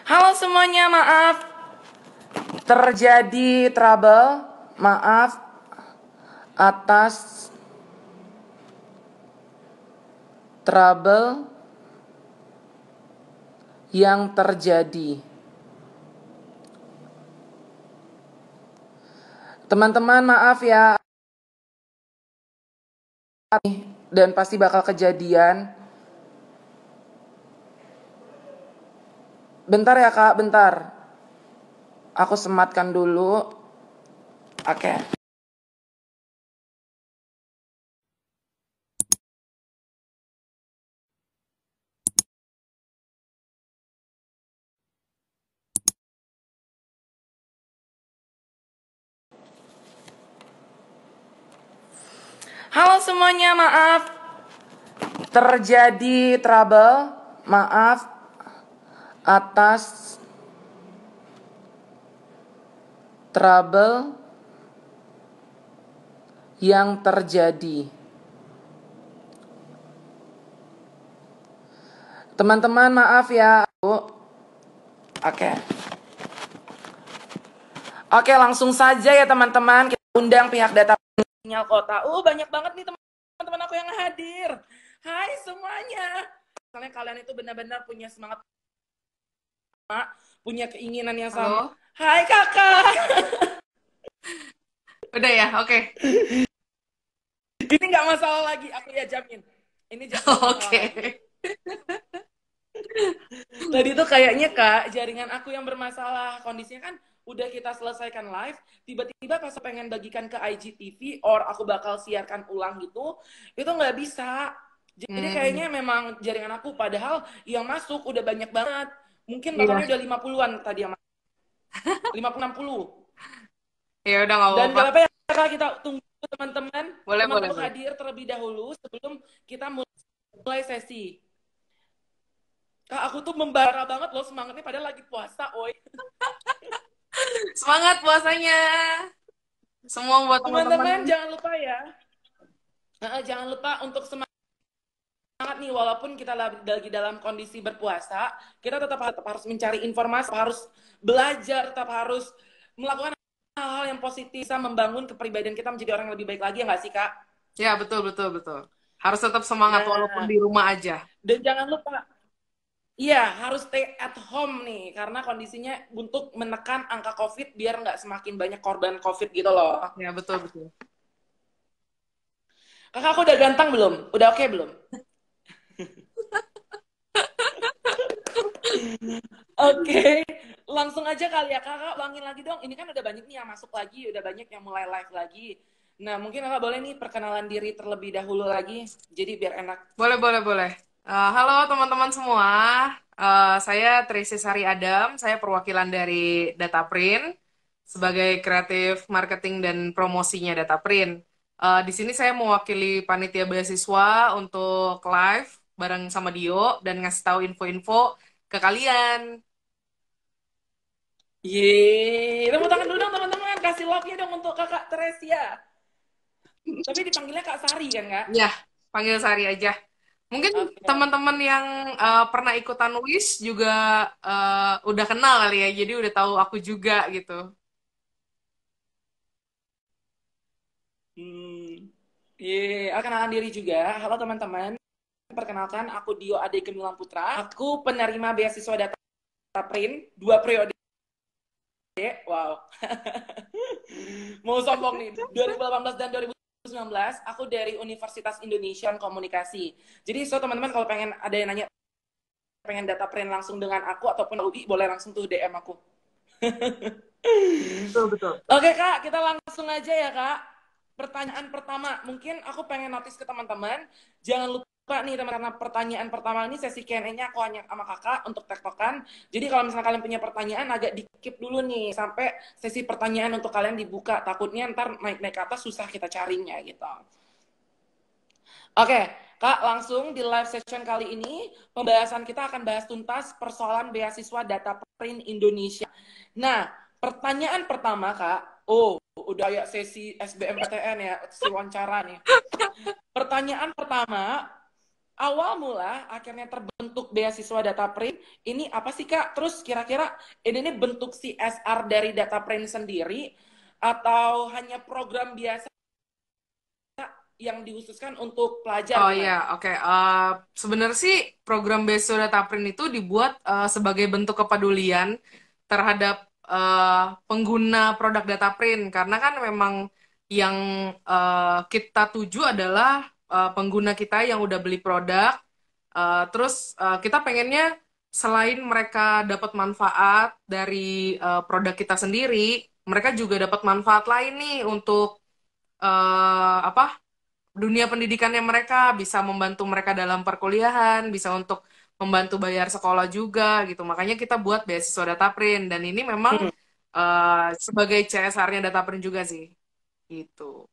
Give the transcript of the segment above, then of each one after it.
Halo semuanya, maaf terjadi trouble. Maaf atas trouble yang terjadi. Teman-teman, maaf ya. Dan pasti bakal kejadian. Bentar ya Kak, bentar. Aku sematkan dulu. Oke. Halo semuanya, maaf terjadi trouble. Maaf atas trouble yang terjadi. Teman-teman, maaf ya. Oke. Oke, langsung saja ya teman-teman. Kita undang pihak data sinyal kota. Banyak banget nih teman-teman aku yang hadir. Hai semuanya. Soalnya kalian itu benar-benar punya semangat, punya keinginan yang sama. Halo? Hai kakak. Udah ya, oke. Ini nggak masalah lagi, aku ya jamin. Ini nggak masalah Oke. lagi. Tadi tuh kayaknya Kak, jaringan aku yang bermasalah. Kondisinya kan udah kita selesaikan live, tiba-tiba pas pengen bagikan ke IGTV or aku bakal siarkan ulang gitu, itu nggak bisa. Jadi kayaknya memang jaringan aku, padahal yang masuk udah banyak banget. Mungkin Iya. bahkannya udah 50-an tadi yang masuk. 50 60. Ya udah nggak Dan apa-apa. gak apa-apa ya Kak, kita tunggu teman-teman. Boleh, Teman boleh, untuk boleh. hadir terlebih dahulu sebelum kita mulai sesi. Kak, aku tuh membara banget loh semangatnya padahal lagi puasa, oi. Semangat puasanya. Semua buat teman-teman. Teman-teman jangan lupa ya. Jangan lupa untuk semangat nih, walaupun kita lagi dalam kondisi berpuasa, kita tetap harus mencari informasi, harus belajar, tetap harus melakukan hal-hal yang positif, bisa membangun kepribadian kita menjadi orang yang lebih baik lagi, ya nggak sih Kak? Ya, betul, betul, betul. Harus tetap semangat walaupun Nah, di rumah aja. dan jangan lupa, iya harus stay at home nih, karena kondisinya untuk menekan angka COVID biar nggak semakin banyak korban COVID gitu loh. Ya, betul, betul. Kakak, aku udah ganteng belum? Udah oke belum? Oke, langsung aja kali ya kakak, ulangin lagi dong. Ini kan udah banyak nih yang masuk lagi, udah banyak yang mulai live lagi. Nah, mungkin kakak boleh nih perkenalan diri terlebih dahulu lagi, jadi biar enak. Boleh, boleh, boleh. Halo teman-teman semua. Saya Tracy Sari Adam. Saya perwakilan dari Dataprint sebagai kreatif marketing dan promosinya Dataprint. Di sini saya mewakili panitia beasiswa untuk live bareng sama Dio dan ngasih tahu info-info ke kalian. Yeay, tepuk tangan dulu dong teman-teman, kasih love ya dong untuk kakak Tresia. Tapi dipanggilnya Kak Sari kan kak? Ya, panggil Sari aja. Mungkin Oke. teman-teman yang pernah ikutan WIS juga udah kenal kali ya, jadi udah tahu aku juga gitu. Hmm. Yeay, kenalan diri juga. Halo teman-teman, perkenalkan aku Dio Ade Gemilang Putra. Aku penerima beasiswa Data Print 2 periode. Wow. Mau sombong nih, 2018 dan 2019 aku dari Universitas Indonesia Komunikasi. Jadi teman-teman kalau pengen ada yang nanya pengen data print langsung dengan aku ataupun UI, boleh langsung tuh DM aku. Betul, betul. Oke Kak, kita langsung aja ya Kak. Pertanyaan pertama, mungkin aku pengen notice ke teman-teman, jangan lupa nih teman, karena pertanyaan pertama ini sesi Q&A-nya aku hanya sama kakak untuk tektokan. Jadi kalau misalnya kalian punya pertanyaan agak di-keep dulu nih sampai sesi pertanyaan untuk kalian dibuka. Takutnya ntar naik-naik ke atas susah kita carinya gitu. Oke, Kak, langsung di live session kali ini pembahasan kita akan bahas tuntas persoalan beasiswa Data Print Indonesia. Nah, pertanyaan pertama, Kak. Udah ya sesi SBMPTN ya, si wawancara nih. Pertanyaan pertama, awal mula akhirnya terbentuk beasiswa Dataprint ini apa sih Kak? Terus kira-kira ini bentuk CSR dari Dataprint sendiri atau hanya program biasa yang dikhususkan untuk pelajar Oh iya, gimana? oke. Sebenarnya sih program beasiswa Dataprint itu dibuat sebagai bentuk kepedulian terhadap pengguna produk Dataprint karena kan memang yang kita tuju adalah pengguna kita yang udah beli produk. Terus kita pengennya selain mereka dapat manfaat dari produk kita sendiri, mereka juga dapat manfaat lain nih untuk apa? Dunia pendidikannya mereka, bisa membantu mereka dalam perkuliahan, bisa untuk membantu bayar sekolah juga gitu. Makanya kita buat beasiswa Dataprint dan ini memang Hmm. sebagai CSR-nya Dataprint juga sih. Gitu.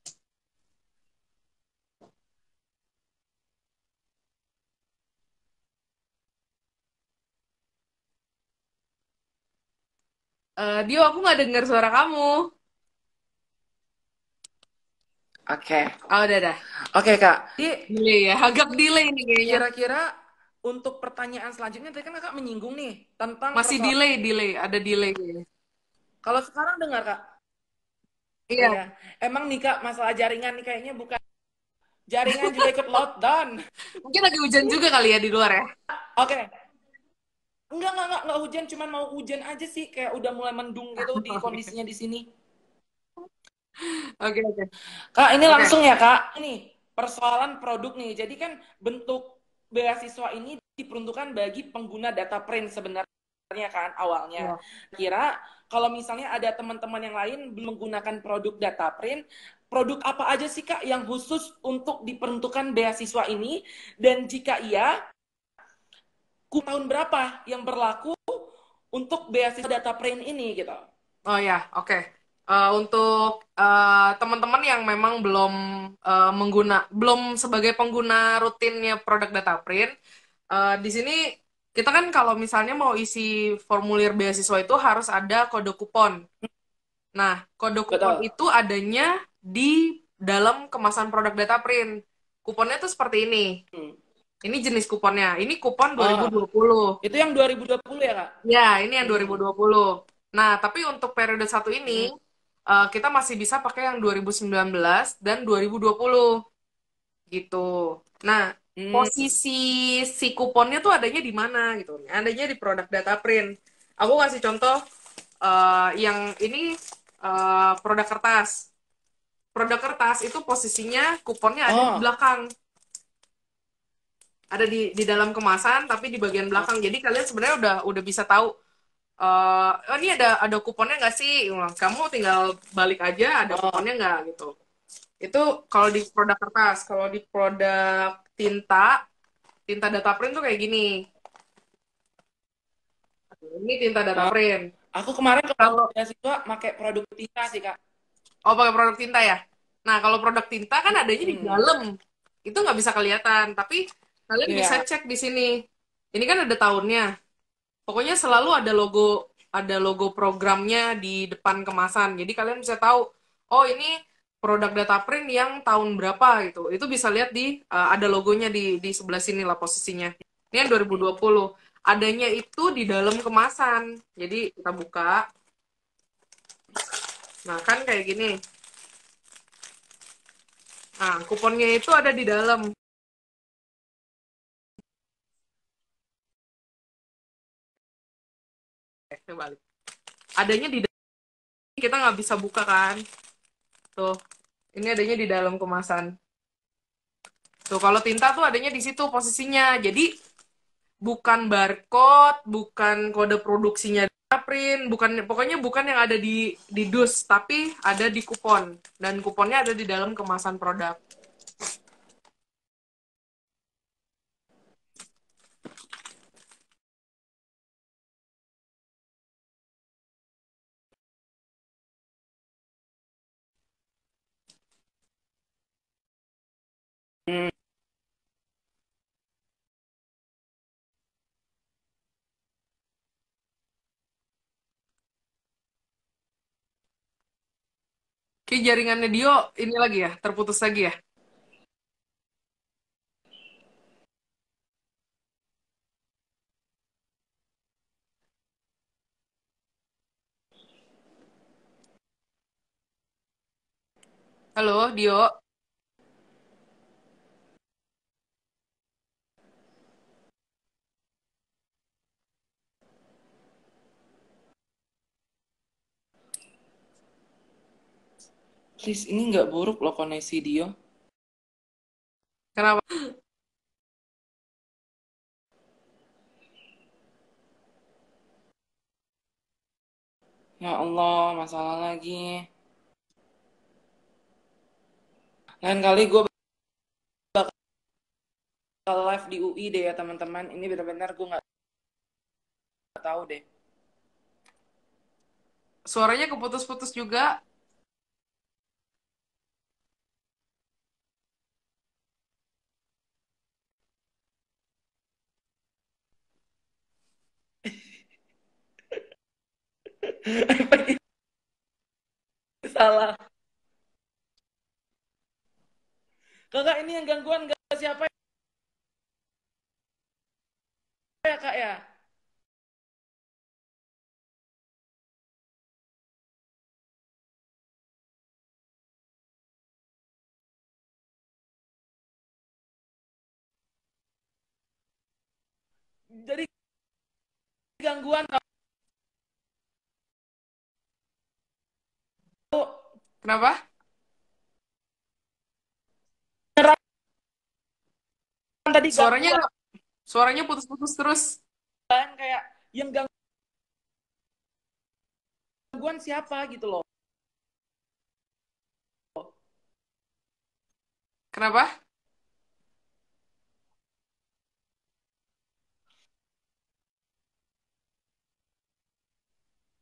Dio, aku nggak dengar suara kamu. Oke. Oh, udah dah. Oke Kak. Jadi Delay ya, agak delay nih kayaknya. kira-kira untuk pertanyaan selanjutnya tadi kan Kakak menyinggung nih tentang Masih persoalan. delay, ada delay kayaknya. Kalau sekarang dengar Kak, Iya, iya. Emang nih Kak, masalah jaringan nih kayaknya bukan jaringan juga ikut lockdown. mungkin lagi hujan juga kali ya di luar ya. Oke. Enggak hujan, cuman mau hujan aja sih. Kayak udah mulai mendung gitu di Oke, kondisinya di sini. oke, oke. Kak, ini Oke. langsung ya Kak. Ini persoalan produk nih. Jadi kan bentuk beasiswa ini diperuntukkan bagi pengguna data print sebenarnya kan awalnya. Iya. Kira kalau misalnya ada teman-teman yang lain belum menggunakan produk data print, produk apa aja sih Kak yang khusus untuk diperuntukkan beasiswa ini? Dan jika iya, tahun berapa yang berlaku untuk beasiswa data print ini gitu? Oh ya, oke. Untuk teman-teman yang memang belum sebagai pengguna rutinnya produk Dataprint, di sini kita kan kalau misalnya mau isi formulir beasiswa itu harus ada kode kupon. Nah, kode kupon Betul. itu adanya di dalam kemasan produk Dataprint. Kuponnya tuh seperti ini. Hmm. Ini jenis kuponnya. Ini kupon Oh, 2020. itu yang 2020 ya Kak? Ya, ini yang Hmm. 2020. Nah, tapi untuk periode satu ini, Hmm. kita masih bisa pakai yang 2019 dan 2020, gitu. Nah, Hmm. posisi si kuponnya tuh adanya di mana, gitu. Adanya di produk data print. Aku kasih contoh, yang ini produk kertas. Produk kertas itu posisinya kuponnya ada di Oh. belakang. Ada di dalam kemasan, tapi di bagian Oh. belakang. Jadi kalian sebenarnya udah bisa tahu oh ini ada kuponnya nggak sih? Kamu tinggal balik aja, ada Oh. kuponnya nggak gitu. Itu kalau di produk kertas, kalau di produk tinta data print tuh kayak gini. Ini tinta data Oh. print. Aku kemarin kalau Kalau beasiswa pakai produk tinta sih Kak. oh pakai produk tinta ya. Nah kalau produk tinta kan adanya di Hmm. dalam, itu nggak bisa kelihatan. Tapi kalian bisa Iya. cek di sini. Ini kan ada tahunnya. Pokoknya selalu ada logo programnya di depan kemasan. Jadi kalian bisa tahu, oh ini produk data print yang tahun berapa gitu. Itu bisa lihat ada logonya di sebelah sini lah posisinya. Ini yang 2020. Adanya itu di dalam kemasan. Jadi kita buka. Nah, kan kayak gini. Nah, kuponnya itu ada di dalam. Balik. Adanya di dalam. Kita nggak bisa buka kan. Tuh, ini adanya di dalam kemasan. Tuh, kalau tinta tuh adanya di situ posisinya. Jadi, bukan barcode, bukan kode produksinya print, pokoknya bukan yang ada di dus, tapi ada di kupon. Dan kuponnya ada di dalam kemasan produk. Hmm. Oke, jaringannya Dio ini lagi ya, terputus lagi ya. Halo, Dio. Please, ini nggak buruk loh koneksi Dio. Kenapa? Ya Allah, masalah lagi. Lain kali gue bakal live di UI deh ya teman-teman. Ini benar-benar gue nggak tahu deh. Suaranya keputus-putus juga. Salah. Kakak ini yang gangguan gak siapa ya kak ya? Jadi gangguan tahu. Kenapa? Beneran tadi Suaranya gangguan suaranya putus-putus terus. kayak yang gangguan siapa gitu loh. Kenapa?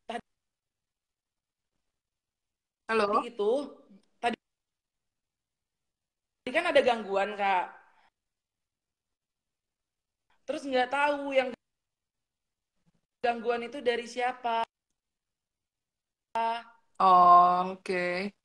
Tadi Halo? itu, tadi kan ada gangguan kak. Terus nggak tahu yang gangguan itu dari siapa. Oh, oke.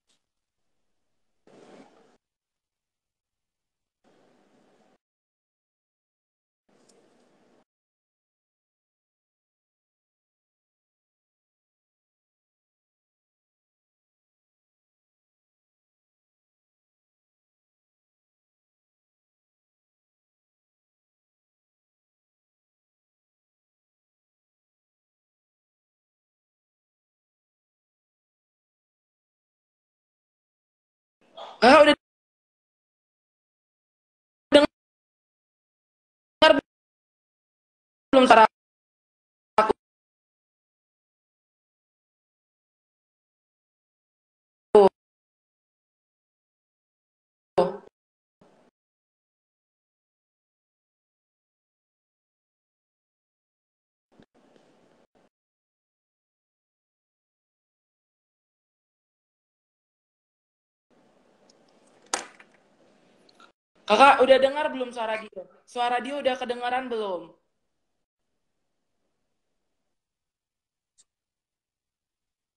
Ah, udah dengar belum suara aku? Kakak udah dengar belum suara dia? Suara dia udah kedengaran belum?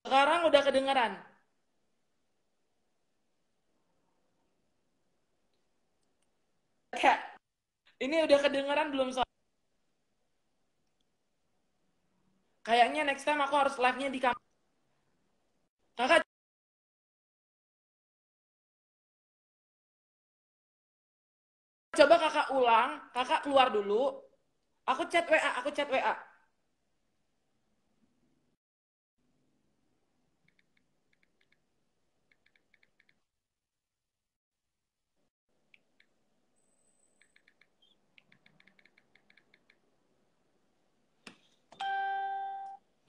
Sekarang udah kedengaran. Kayak ini udah kedengaran belum suara? Kayaknya next time aku harus live-nya di kamar. Kakak coba kakak ulang, kakak keluar dulu. Aku chat WA, aku chat WA.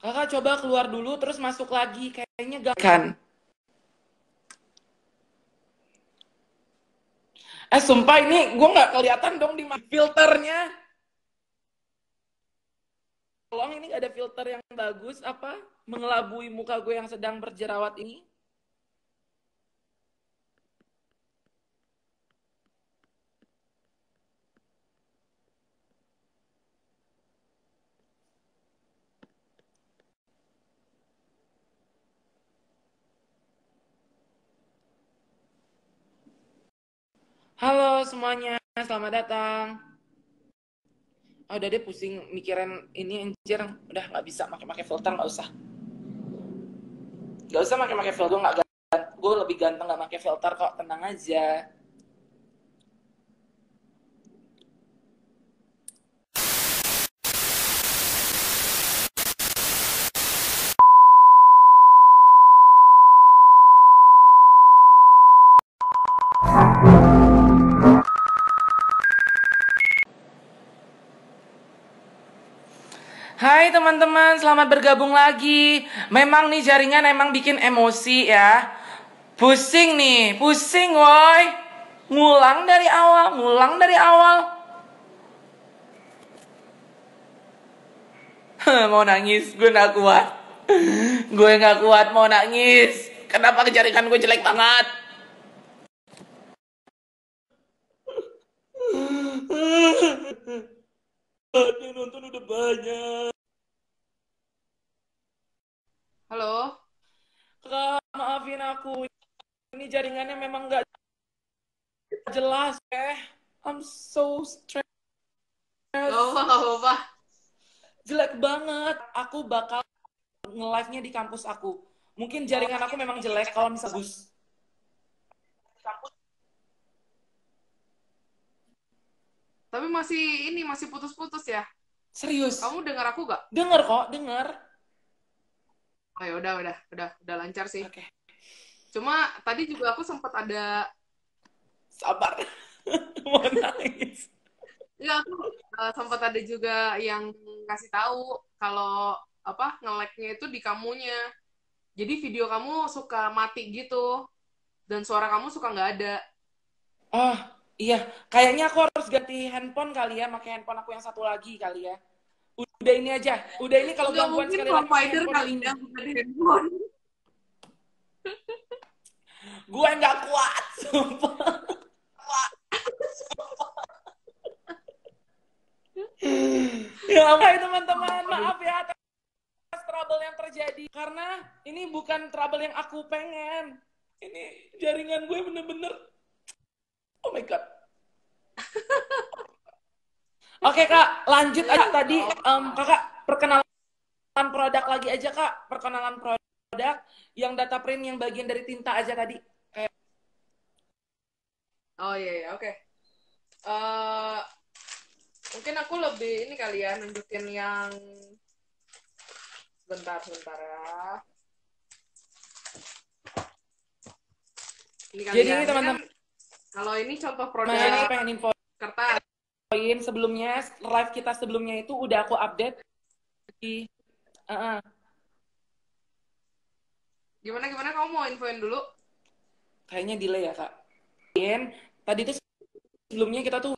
Kakak coba keluar dulu terus masuk lagi. Kayaknya gak kan. Sumpah ini gue nggak kelihatan dong di filternya. Tolong ini gak ada filter yang bagus apa mengelabui muka gue yang sedang berjerawat ini. Halo semuanya, selamat datang. Oh, udah deh pusing mikirin ini anjir. Udah nggak bisa pakai filter, nggak usah. Nggak usah pakai filter, nggak gue lebih ganteng nggak pakai filter kok, tenang aja. Hai teman-teman, selamat bergabung lagi. Memang nih jaringan emang bikin emosi ya. Pusing nih, pusing woi. Ngulang dari awal, ngulang dari awal. Mau nangis, gue gak kuat. Gue gak kuat mau nangis. Kenapa jaringan gue jelek banget? Yang nonton udah banyak. Halo? Kak, maafin aku. Ini jaringannya memang gak jelas. I'm so stressed. Gak apa-apa, gak apa-apa. Jelek banget. Aku bakal nge-live-nya di kampus aku. Mungkin jaringan aku memang jelek kalau misal bagus. Tapi masih putus-putus ya? Serius. Kamu dengar aku gak? Dengar kok, dengar. Oh ya udah lancar sih. Oke. Cuma tadi juga aku sempat ada Sabar. Mau nangis. ya aku sempat ada juga yang kasih tahu kalau apa nge-lag-nya itu di kamunya. Jadi video kamu suka mati gitu dan suara kamu suka nggak ada. Oh, iya. Kayaknya aku harus ganti handphone kali ya. Pakai handphone aku yang satu lagi kali ya. Udah ini aja. Udah ini kalau Nggak gangguan mungkin sekali lagi pakai provider handphone kali ini. ya bukan handphone. Gue nggak kuat, sumpah. Ya, hai teman-teman. Maaf ya atas trouble yang terjadi. Karena ini bukan trouble yang aku pengen. Ini jaringan gue bener-bener. Oh my God. Oke Kak, lanjut aja tadi. Kakak, perkenalan produk lagi aja Kak. Perkenalan produk yang data print yang bagian dari tinta aja tadi. Oh iya, oke. Eh, mungkin aku lebih ini kali ya nunjukin yang sebentar ya. Ini kali Jadi ya. ini teman-teman, Kalau ini contoh produk ini pengen infoin kertas. sebelumnya, live kita sebelumnya itu udah aku update di Gimana kamu mau infoin dulu? kayaknya delay ya Kak. Tadi tuh sebelumnya kita tuh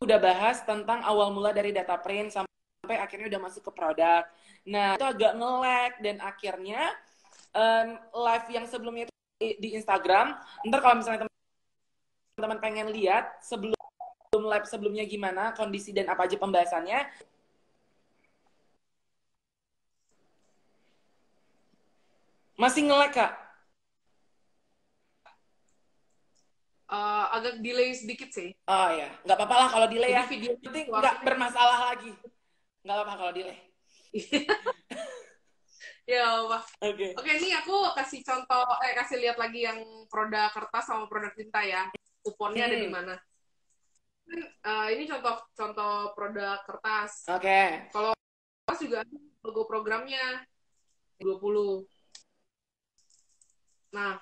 udah bahas tentang awal mula dari data print sampai akhirnya udah masuk ke produk. Nah, itu agak nge-lag dan akhirnya live yang sebelumnya itu di Instagram. Ntar kalau misalnya teman-teman pengen lihat sebelum live sebelumnya gimana kondisi dan apa aja pembahasannya. Masih nge-lag Kak? Agak delay sedikit sih. Oh ya, nggak apa-apa lah kalau delay ya. Video Penting nggak bermasalah lagi. Nggak apa-apa kalau delay. Ya apa? Oke. Oke, ini aku kasih contoh, kasih lihat lagi yang produk kertas sama produk tinta ya. Kuponnya ada di mana? Ini contoh produk kertas. Oke. Kalau kertas juga ada logo programnya 20. Nah,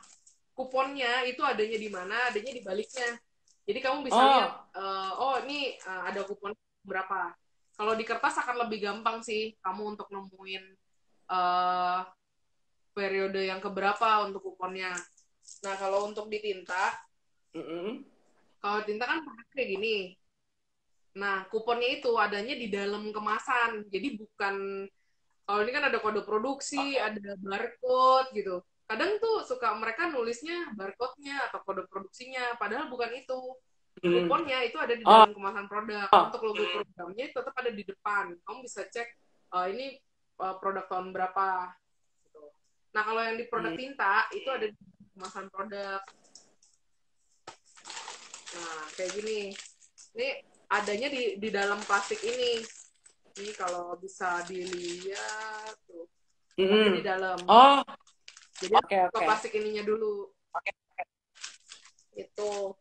kuponnya itu adanya di mana? Adanya di baliknya. Jadi kamu bisa lihat, ini ada kupon berapa. Kalau di kertas akan lebih gampang sih kamu untuk nemuin periode yang keberapa untuk kuponnya. Nah, kalau untuk di tinta, kalau tinta kan kayak gini. Nah, kuponnya itu adanya di dalam kemasan. Jadi bukan, kalau ini kan ada kode produksi, ada barcode gitu. Kadang tuh suka mereka nulisnya barcode-nya atau kode produksinya, padahal bukan itu. Kuponnya itu ada di dalam kemasan produk. Untuk logo programnya tetap ada di depan. Kamu bisa cek, ini produk tahun berapa. Gitu. Nah, kalau yang di produk tinta, itu ada di kemasan produk. Nah, kayak gini. Ini adanya di dalam plastik ini. Ini kalau bisa dilihat tuh. Ada di dalam. Jadi Oke, ke oke. plastik ininya dulu. Itu.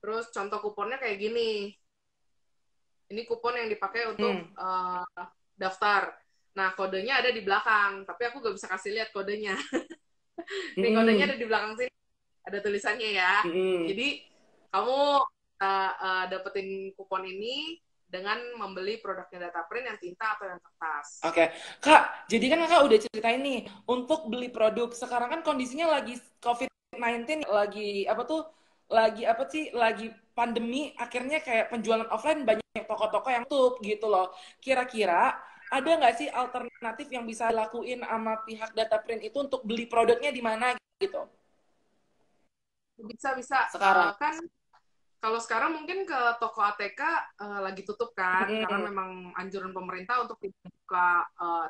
Terus contoh kuponnya kayak gini. Ini kupon yang dipakai untuk daftar. Nah, kodenya ada di belakang, tapi aku gak bisa kasih lihat kodenya. Nih, kodenya ada di belakang sini. Ada tulisannya ya. Jadi, kamu dapetin kupon ini dengan membeli produknya Dataprint yang tinta atau yang kertas. Oke. Kak, jadi kan Kakak udah ceritain nih, untuk beli produk, sekarang kan kondisinya lagi COVID-19, lagi apa tuh, lagi pandemi, akhirnya kayak penjualan offline banyak toko-toko yang tutup gitu loh. Kira-kira ada nggak sih alternatif yang bisa dilakuin sama pihak Dataprint itu untuk beli produknya di mana gitu Bisa. sekarang? Kan kalau sekarang mungkin ke toko ATK lagi tutup kan, karena Mm-mm. memang anjuran pemerintah untuk tidak buka,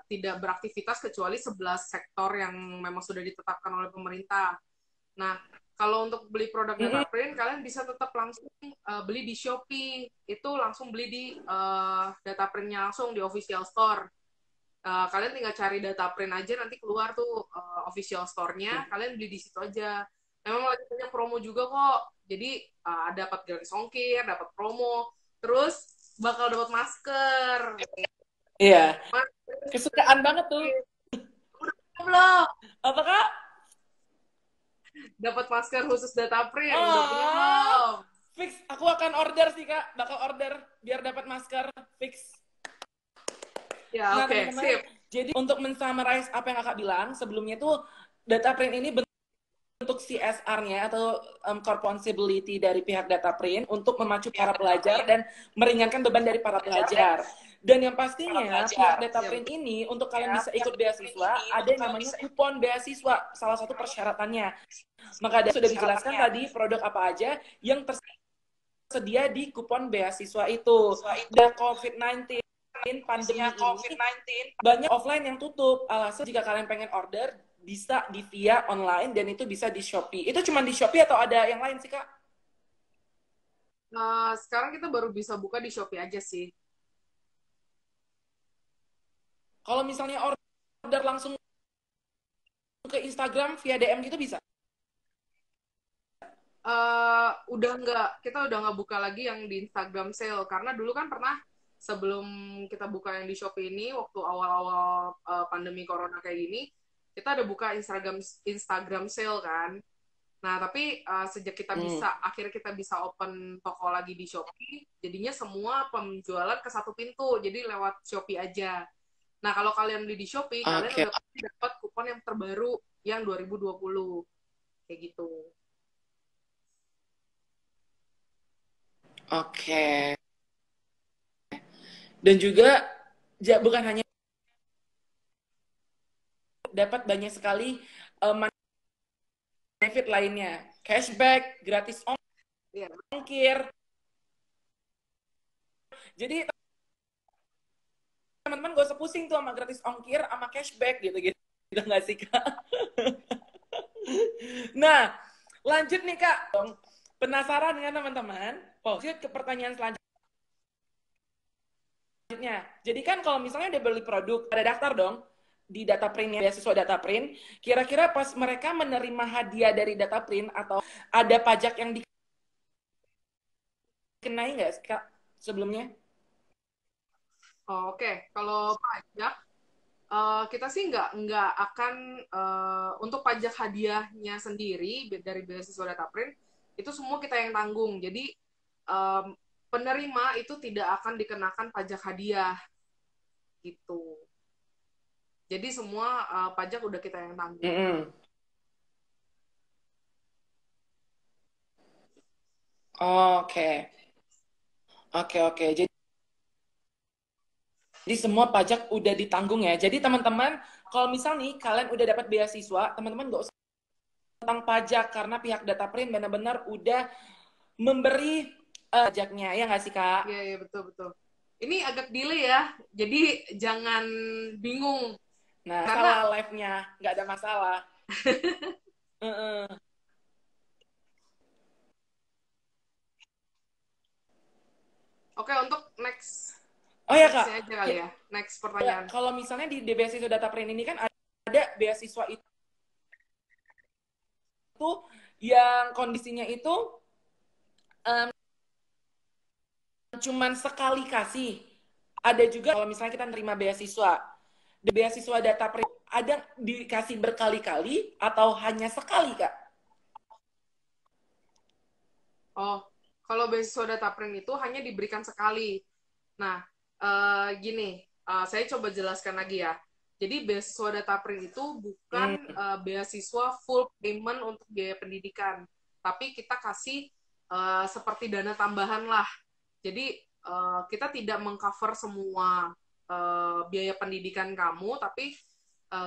tidak beraktivitas kecuali 11 sektor yang memang sudah ditetapkan oleh pemerintah. Nah, kalau untuk beli produk Mm-mm. Dataprint, kalian bisa tetap langsung beli di Shopee. Itu langsung beli di Dataprintnya langsung di official store. Kalian tinggal cari Dataprint aja, nanti keluar tuh official store-nya. Kalian beli di situ aja. Memang lagi banyak promo juga kok. Jadi dapat gratis ongkir, dapat promo, terus bakal dapat masker. Iya, Masker kesukaan banget tuh. belum? Apakah? Dapat masker khusus Dataprint, udah punya Oh, belum? fix. Aku akan order sih Kak, bakal order biar dapat masker fix. Ya, Nah oke, teman-teman, sip. jadi untuk mensummarize apa yang Kakak bilang sebelumnya tuh, Dataprint ini bentuk CSR-nya atau core responsibility dari pihak Dataprint untuk memacu para pelajar dan meringankan beban dari para pelajar. Dan yang pastinya pihak Dataprint ini untuk kalian bisa ikut beasiswa ada yang namanya kupon beasiswa, salah satu persyaratannya. Maka sudah dijelaskan tadi produk apa aja yang tersedia di kupon beasiswa itu. Dan COVID-19 pandemi ini banyak offline yang tutup. Alasan jika kalian pengen order bisa di via online dan itu bisa di Shopee. Itu cuma di Shopee atau ada yang lain sih Kak? Sekarang kita baru bisa buka di Shopee aja sih. Kalau misalnya order langsung ke Instagram via DM gitu bisa? Kita udah nggak buka lagi yang di Instagram sale karena dulu kan pernah sebelum kita buka yang di Shopee ini waktu awal-awal pandemi corona kayak gini kita ada buka Instagram sale kan. Nah tapi sejak akhirnya kita bisa open toko lagi di Shopee, jadinya semua penjualan ke satu pintu, jadi lewat Shopee aja. Nah kalau kalian beli di Shopee, kalian Oke. udah pasti dapat kupon yang terbaru yang 2020 kayak gitu. Oke. Dan juga bukan hanya dapat banyak sekali benefit lainnya. Cashback, gratis Iya. ongkir. Jadi teman-teman gak usah pusing tuh sama gratis ongkir sama cashback gitu-gitu. Gitu nggak sih Kak? Nah, lanjut nih Kak. Penasaran kan teman-teman? Lanjut ke pertanyaan selanjutnya. Jadi kan kalau misalnya udah beli produk, ada daftar dong di Dataprint, beasiswa Dataprint. Kira-kira pas mereka menerima hadiah dari Dataprint atau ada pajak yang dikenai nggak Kak sebelumnya? Oke. Kalau pajak kita sih nggak akan untuk pajak hadiahnya sendiri dari beasiswa Dataprint itu semua kita yang tanggung. Jadi um, penerima itu tidak akan dikenakan pajak hadiah gitu. Jadi semua pajak udah kita yang tanggung. Oke. Oke. Jadi semua pajak udah ditanggung ya. Jadi teman-teman, kalau misal nih kalian udah dapat beasiswa, teman-teman nggak usah tentang pajak karena pihak Dataprint benar-benar udah memberi pajaknya, ya nggak sih Kak? Iya, betul. Ini agak delay ya, jadi jangan bingung. Nah, Karena, salah live-nya, nggak ada masalah. oke untuk Oh ya Kak, nextnya aja kali ya, next pertanyaan. kalau misalnya di beasiswa Dataprint ini kan ada beasiswa itu yang kondisinya itu um, cuman sekali kasih. Ada juga kalau misalnya kita nerima beasiswa, di beasiswa data ada dikasih berkali-kali atau hanya sekali, Kak? Oh, kalau beasiswa data print itu hanya diberikan sekali. Nah, gini, saya coba jelaskan lagi ya. Jadi beasiswa data print itu bukan Hmm, beasiswa full payment untuk biaya pendidikan, tapi kita kasih seperti dana tambahan lah. Jadi kita tidak mengcover semua biaya pendidikan kamu, tapi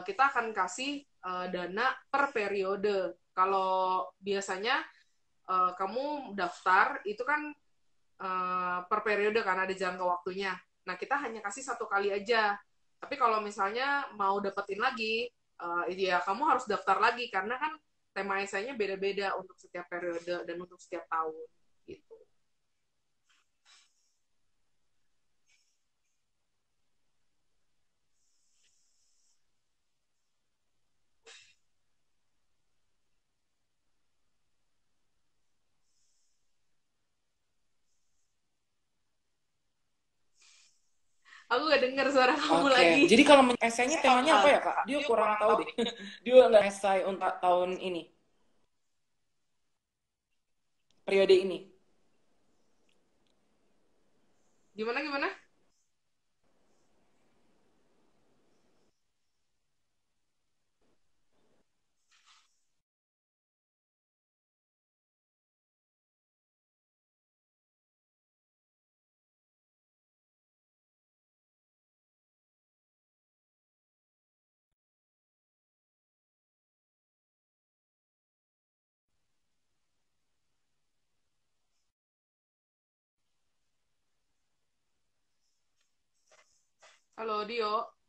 kita akan kasih dana per periode. Kalau biasanya kamu daftar itu kan per periode kan ada jangka waktunya. Nah, kita hanya kasih satu kali aja. Tapi kalau misalnya mau dapetin lagi, ya kamu harus daftar lagi karena kan tema esainya beda-beda untuk setiap periode dan untuk setiap tahun gitu. Aku gak dengar suara kamu Oke, lagi. jadi kalau esainya temanya apa ya, Kak? Dia kurang tahu deh. Dia nggak esai untuk tahun ini, periode ini. Gimana gimana? Halo Dio.